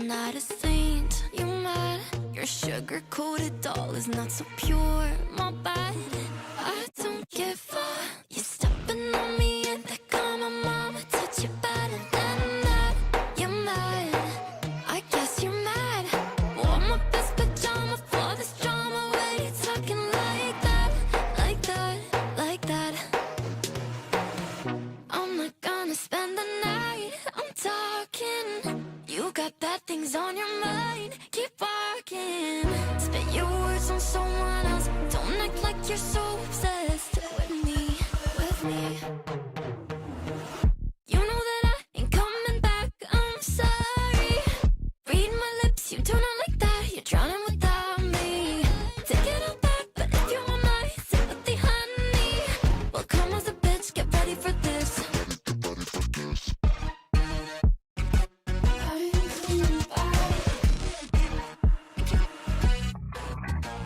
not a saint. You mad? Your sugar-coated doll is not so pure. My bad, I don't give a. You stepping on me and they call my mama, touch you better than that. You're mad, I guess you're mad. Wore my best pajama for this drama. Why you talking like that, like that, like that? I'm not gonna spend the night, I'm talking. You got bad things on your mind, keep walking. Spit your words on someone else, don't act like you're so obsessed with me, with me. You know that I ain't coming back, I'm sorry. Read my lips, you do not like that, you're drowning without me. Take it all back, but if you want my sympathy, honey, well come as a bitch, get ready for this.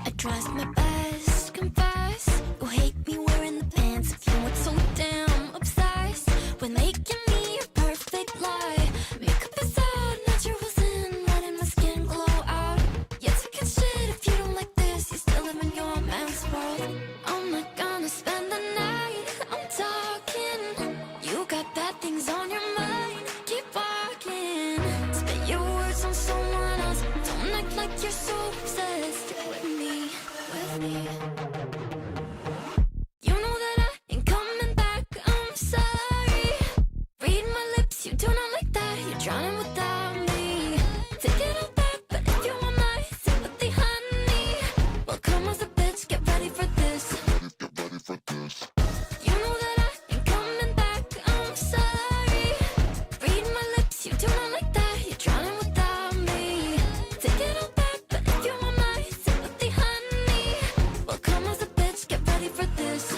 I tries my best, confess. You hate me wearing the pants. You were so damn obsessed with making me a perfect lie. Makeup is out, natural's in, letting my skin glow out. You're taking shit if you don't like this. You still live in your man's world. I'm not gonna spend the night, I'm talking. You got bad things on your mind, keep walking. Spit your words on someone else, don't act like you're so obsessed with me, with me. You know that I ain't coming back, I'm sorry. Read my lips, you do not like that, you're drowning without me. Take it all back, but if you want my sympathy, honey, well come as a bitch, get ready for this. You know that I ain't coming back, I'm sorry. Read my lips, you do not like that, you're drowning without me. Take it all back, but if you want my sympathy, honey, well come as a bitch, get ready for this.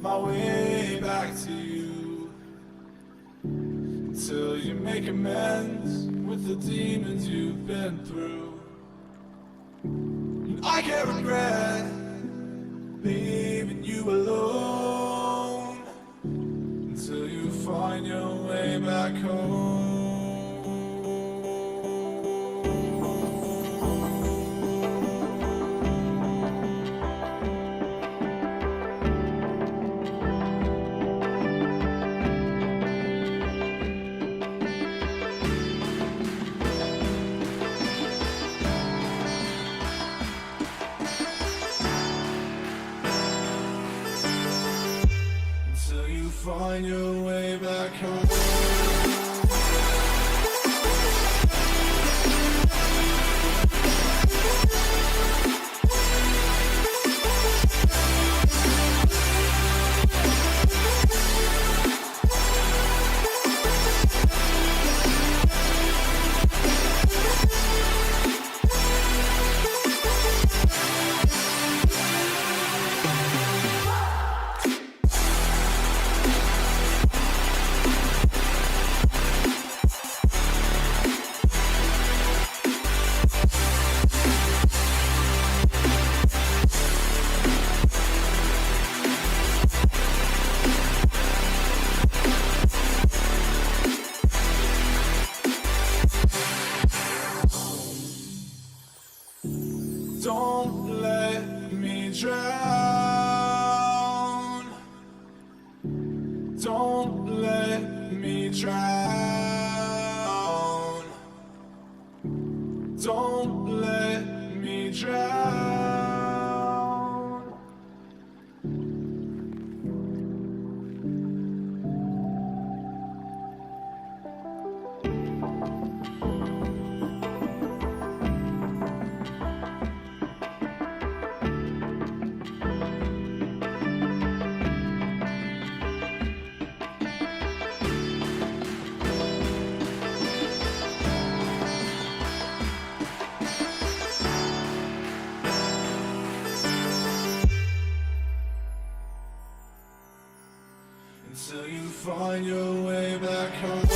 my way back to you, until you make amends with the demons you've been through. And I can't regret leaving you alone until you find your way back home. Until you find your way back home. Don't let me drown. Don't let me drown. Don't let me drown. Until you find your way back home.